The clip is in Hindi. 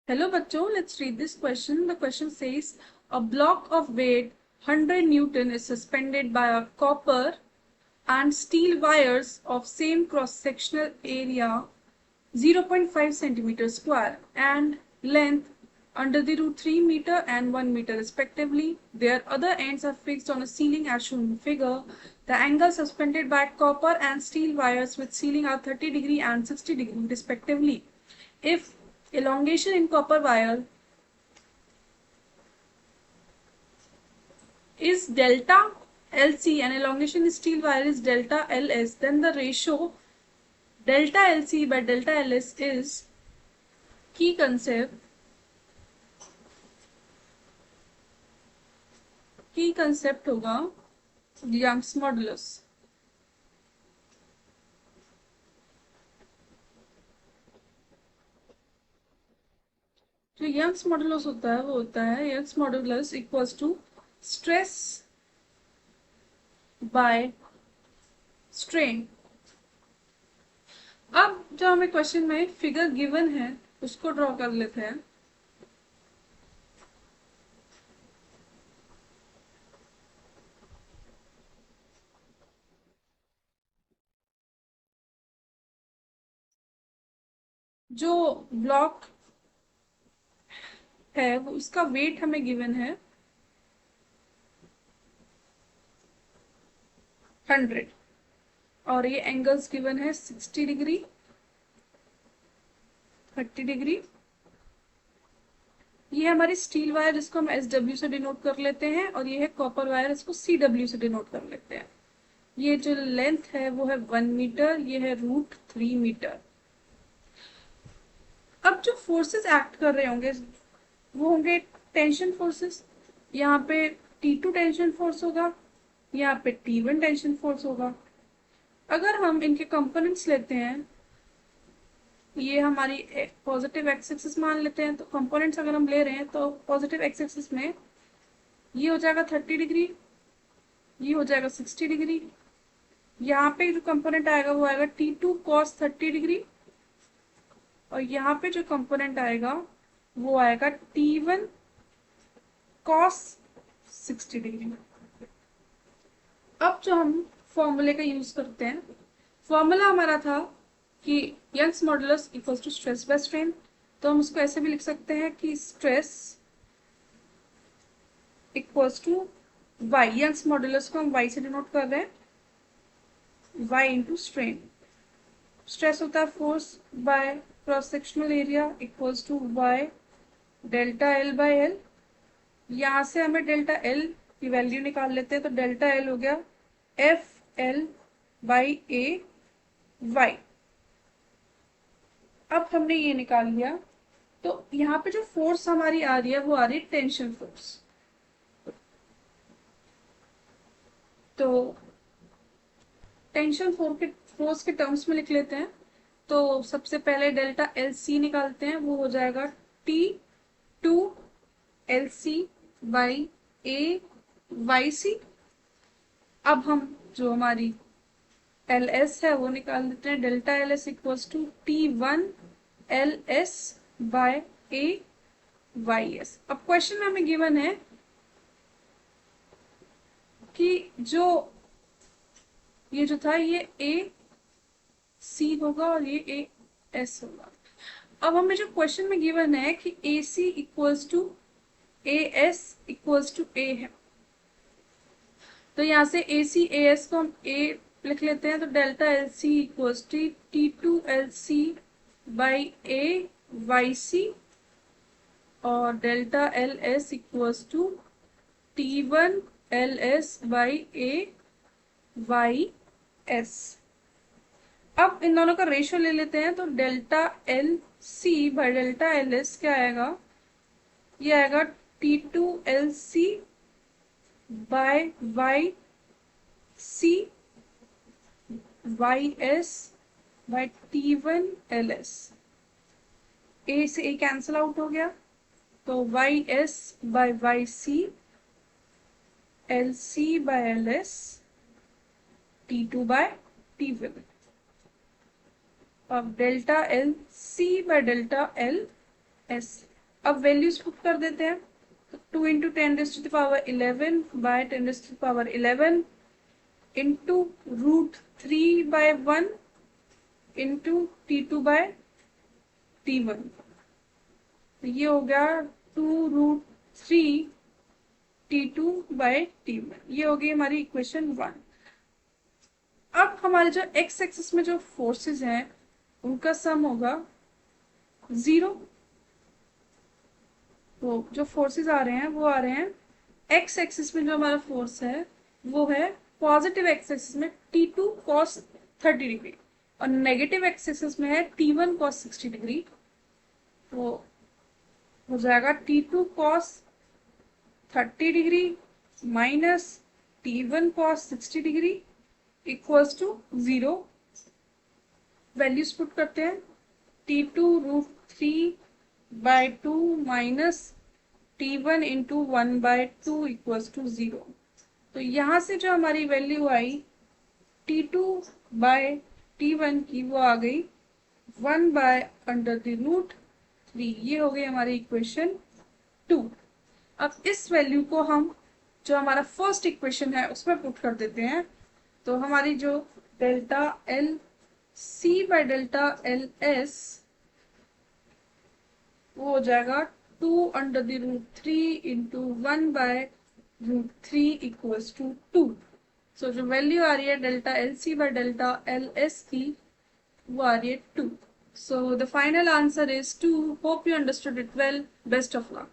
Hello bachcho, let's read this question. The question says, a block of weight 100 Newton is suspended by a copper and steel wires of same cross-sectional area 0.5 centimeter square and length under the root 3 meter and 1 meter respectively. Their other ends are fixed on a ceiling as shown in figure. The angles suspended by copper and steel wires with ceiling are 30 degree and 60 degree respectively. If elongation in copper wire is delta LC and elongation in steel wire is delta LS, then the ratio delta LC by delta LS is key concept होगा यंग्स मॉडुलस। जो यंग्स मॉडुलस होता है वो होता है Young's modulus equals to stress by strain. अब जो हमें क्वेश्चन में फिगर गिवन है उसको ड्रॉ कर लेते हैं। जो ब्लॉक है वो उसका वेट हमें गिवन है 100 और ये एंगल्स गिवन है 60 डिग्री 30 डिग्री। ये हमारी स्टील वायर जिसको हम SW से डिनोट कर लेते हैं और ये है कॉपर वायर इसको CW से डिनोट कर लेते हैं। ये जो लेंथ है वो है 1 मीटर, ये है रूट 3 मीटर। अब जो फोर्सेस एक्ट कर रहे होंगे वो होंगे टेंशन फोर्सेस। यहाँ पे T2 टेंशन फोर्स होगा, यहाँ पे T1 टेंशन फोर्स होगा। अगर हम इनके कंपोनेंट्स लेते हैं, ये हमारी पॉजिटिव एक्स एक्सिस मान लेते हैं, तो कंपोनेंट्स अगर हम ले रहे हैं तो पॉजिटिव एक्स एक्सिस में ये हो जाएगा 30 डिग्री, ये हो जाएगा 60 डिग्री। यहाँ पे जो कंपोनेंट आएगा वो आएगा T2 cos 30 डिग्री और यहाँ पे जो कंपोनेंट आएगा वो आएगा T1 cos 60 डिग्री। अब जो हम फॉर्मूले का यूज करते हैं, फॉर्मूला हमारा था कि Young's modulus equals to stress by strain, तो हम उसको ऐसे भी लिख सकते हैं कि stress equals to y। Young's modulus को हम y से डिनोट कर रहे हैं, y इंटू स्ट्रेन। स्ट्रेस होता है force by cross sectional area equals to y delta L by L। यहाँ से हमें डेल्टा L की वैल्यू निकाल लेते हैं, तो डेल्टा L हो गया FL बाई AY। अब हमने ये निकाल लिया, तो यहाँ पे जो फोर्स हमारी आ रही है वो आ रही है टेंशन फोर्स। तो टेंशन फोर्स के टर्म्स में लिख लेते हैं। तो सबसे पहले डेल्टा LC निकालते हैं, वो हो जाएगा T2 LC बाई AYC। अब हम जो हमारी LS है वो निकाल देते हैं, delta LS equals to T1 LS by AYS। अब क्वेश्चन में हमें गिवन है कि ये जो था ये AC होगा और ये AS होगा। अब हमें जो क्वेश्चन में गिवन है कि AC equals to AS equals to A है, तो यहाँ से AC AS को हम A लिख लेते हैं, तो delta LC equals to T2 LC by AYC और delta LS equals to T1 LS by AYS। अब इन दोनों का रेशियो ले लेते हैं, तो delta LC by delta LS क्या आएगा, ये आएगा T2 LC by YC YS by T1 LS। A से A कैंसिल आउट हो गया, तो YS by YC LC by LS T2 by T1। अब delta LC by delta LS अब वैल्यूज पुट कर देते हैं। तो 2 into 10⁻11 bye 10⁻11 into √3/1 into T2/T1। तो ये हो गया 2√3 T2/T1। ये हो गई हमारी इक्वेशन 1। अब हमारे जो एक्स एक्सिस में जो फोर्सेस हैं उनका सम होगा 0। तो जो फोर्सेस आ रहे हैं वो आ रहे हैं एक्स एक्सिस में, जो हमारा फोर्स है वो है पॉजिटिव एक्स एक्सिस में T2 cos 30 डिग्री और नेगेटिव एक्स एक्सिस में है T1 cos 60 डिग्री। तो हो जाएगा T2 cos 30 degree minus T1 cos 60 degree equals to 0। Values put करते हैं। T2√3/2 minus T1 into 1/2 equals to 0। तो यहाँ से जो हमारी वैल्यू आई T2/T1 की वो आ गई 1/√3। ये हो गई हमारी इक्वेशन 2। अब इस वैल्यू को हम जो हमारा फर्स्ट इक्वेशन है उसमें पुट कर देते हैं। तो हमारी जो डेल्टा एल C/डेल्टा LS वो हो जाएगा 2√3 इंटू 1/√3 इक्वल्स टू 2। सो जो वैल्यू आ रही है डेल्टा LC/डेल्टा LS की वो आ रही है 2। So the final answer is 2. Hope you understood it well. Best of luck.